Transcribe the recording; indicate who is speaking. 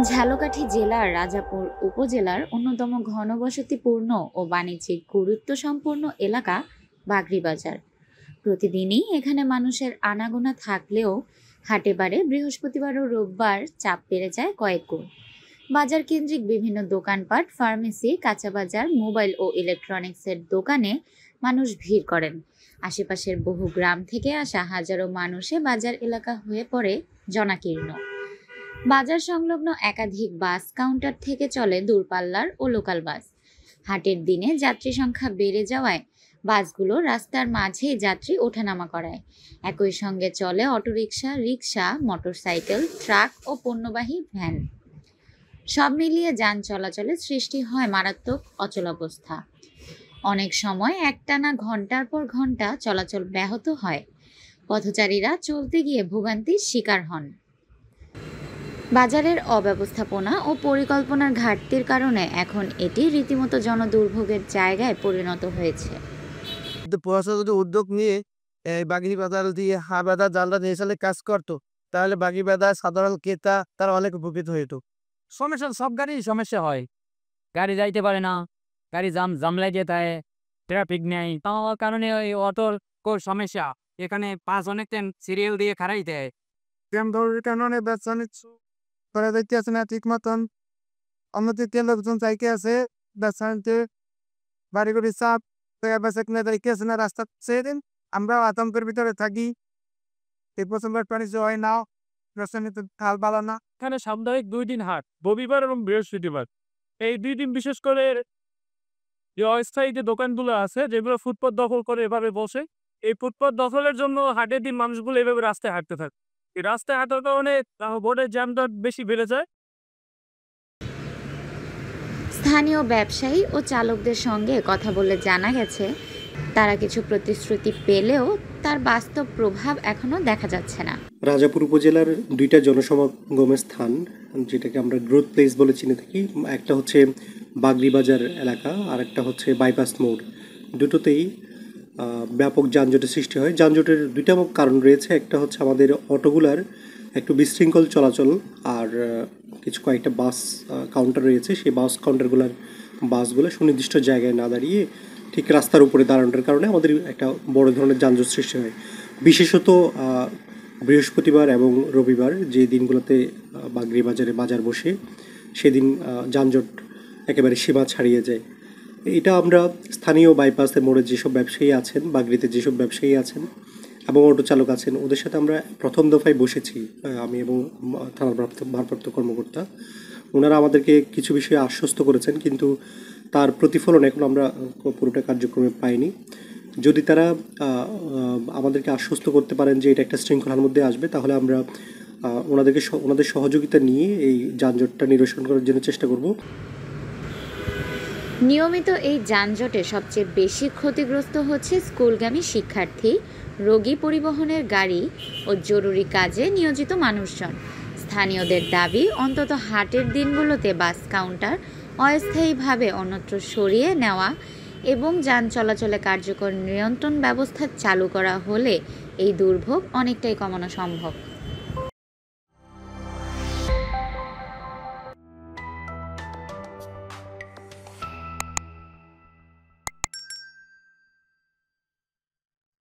Speaker 1: ঝালকাঠি জেলার রাজাপুর উপজেলার অন্যতম ঘনবসতিপূর্ণ ও বাণিজ্যিক গুরুত্ব সম্পন্ন এলাকা বাগড়ি বাজার। প্রতিদিনই এখানে মানুষের আনাগোনা থাকলেও হাটে বারে বৃহস্পতিবার ও রোববার চাপ বেড়ে যায় কয়েক গুণ। বাজার কেন্দ্রিক বিভিন্ন দোকানপাট, ফার্মেসি, কাঁচা বাজার, মোবাইল ও ইলেকট্রনিক্সের দোকানে মানুষ ভিড় করেন। আশেপাশের বহু গ্রাম থেকে আসা হাজারো মানুষে বাজার এলাকা হয়ে পড়ে জনাকীর্ণ। বাজার সংলগ্ন একাধিক বাস কাউন্টার থেকে চলে দূরপাল্লার ও লোকাল বাস। হাটের দিনে যাত্রী সংখ্যা বেড়ে যাওয়ায় বাসগুলো রাস্তার মাঝেই যাত্রী ওঠানামা করায়। একই সঙ্গে চলে অটোরিকশা, রিকশা, মোটরসাইকেল, ট্রাক ও পণ্যবাহী ভ্যান। সব মিলিয়ে যান চলাচলে সৃষ্টি হয় মারাত্মক অচলাবস্থা। অনেক সময় একটানা ঘন্টার পর ঘন্টা চলাচল ব্যাহত হয়। পথচারীরা চলতে গিয়ে ভোগান্তির শিকার হন। বাজারের অব্যবস্থাপনা ও পরিকল্পনার ঘাটতির কারণে এখন এটি রীতিমতো জনদুর্ভোগের জায়গায় পরিণত হয়েছে।
Speaker 2: প্রশাসন যদি উদ্যোগ নিয়ে এই বাগড়ি বাজার দিয়ে বাজার জালটা নিয়ে এসে কাজ করতো, তাহলে বাগড়ি বাজার সাধারণ ক্রেতা তারা অনেক উপকৃত হইতো।
Speaker 3: সমস্যা সব গাড়ির সমস্যা হয়, গাড়ি যাইতে পারে না, গাড়ি জামলাই যেতে হয়, ট্রাফিক নেই, তার কারণে ওই অটোর সমস্যা। এখানে পাঁচ অনেক সিরিয়াল দিয়ে খারাই দেয়।
Speaker 2: কারণে ব্যবসা করা যাইতে আছে না ঠিক মতন। অন্যদিকে লোকজন চাইকে আছে ব্যবসা নিতে, বাড়ি করে চাপ বেচা কিনা যাইতে আছে না রাস্তা সেদিন। আমরাও আতঙ্কের ভিতরে থাকি। এই প্রথমবার বাণিজ্য হয় না, ব্যবসা নিতে হাল বালা না।
Speaker 4: এখানে সাপ্তাহিক 2 দিন হাট, রবিবার এবং বৃহস্পতিবার। এই 2 দিন বিশেষ করে যে অস্থায়ী যে দোকানগুলো আছে যেগুলো ফুটপাত দখল করে এভাবে বসে, এই ফুটপাত দখলের জন্য হাটের দিন মানুষগুলো এভাবে রাস্তায় হাঁটতে থাকে। এই রাস্তায় হাঁটার কারণে বোর্ডের জ্যামটা বেশি বেড়ে যায়।
Speaker 1: স্থানীয় ব্যবসায়ী ও চালকদের সঙ্গে কথা বলে জানা গেছে, তারা কিছু প্রতিশ্রুতি পেলেও তার বাস্তব প্রভাব এখনো দেখা যাচ্ছে না।
Speaker 5: রাজাপুর উপজেলার 2টা জনসমাগমের স্থান, যেটাকে আমরা গ্রোথ প্লেস বলে চিনে থাকি। একটা হচ্ছে বাগড়ি বাজার এলাকা, আর একটা হচ্ছে বাইপাস মোড়। দুটোতেই ব্যাপক যানজটের সৃষ্টি হয়। যানজটের 2টা কারণ রয়েছে। একটা হচ্ছে আমাদের অটোগুলার একটু বিশৃঙ্খল চলাচল, আর কয়েকটা বাস কাউন্টার রয়েছে। সেই বাস কাউন্টারগুলোর বাসগুলো সুনির্দিষ্ট জায়গায় না দাঁড়িয়ে ঠিক রাস্তার উপরে দাঁড়ানোর কারণে আমাদের একটা বড় ধরনের যানজট সৃষ্টি হয়। বিশেষত বৃহস্পতিবার এবং রবিবার, যে দিনগুলোতে বাগড়ি বাজারে বাজার বসে, সেদিন যানজট একেবারে সীমা ছাড়িয়ে যায়। এটা আমরা স্থানীয় বাইপাসের মোড়ে যেসব ব্যবসায়ী আছেন, বাগড়িতে যেসব ব্যবসায়ী আছেন এবং অটো চালক আছেন, ওদের সাথে আমরা প্রথম দফায় বসেছি, আমি এবং থানার ভারপ্রাপ্ত কর্মকর্তা। ওনারা আমাদেরকে কিছু বিষয়ে আশ্বস্ত করেছেন, কিন্তু তার প্রতিফলন এখন আমরা পুরোটা কার্যক্রমে পাইনি। যদি তারা আমাদেরকে আশ্বস্ত করতে পারেন যে এটা একটা শৃঙ্খলার মধ্যে আসবে, তাহলে আমরা ওনাদের সহযোগিতা নিয়ে এই যানজটটা নিরসন করার জন্য চেষ্টা করব।
Speaker 1: নিয়মিত এই যানজটে সবচেয়ে বেশি ক্ষতিগ্রস্ত হচ্ছে স্কুলগামী শিক্ষার্থী, রোগী পরিবহনের গাড়ি ও জরুরি কাজে নিয়োজিত মানুষজন। স্থানীয়দের দাবি, অন্তত হাটের দিনগুলোতে বাস কাউন্টার অস্থায়ীভাবে অন্যত্র সরিয়ে নেওয়া এবং যান চলাচলে কার্যকর নিয়ন্ত্রণ ব্যবস্থা চালু করা হলে এই দুর্ভোগ অনেকটাই কমানো সম্ভব।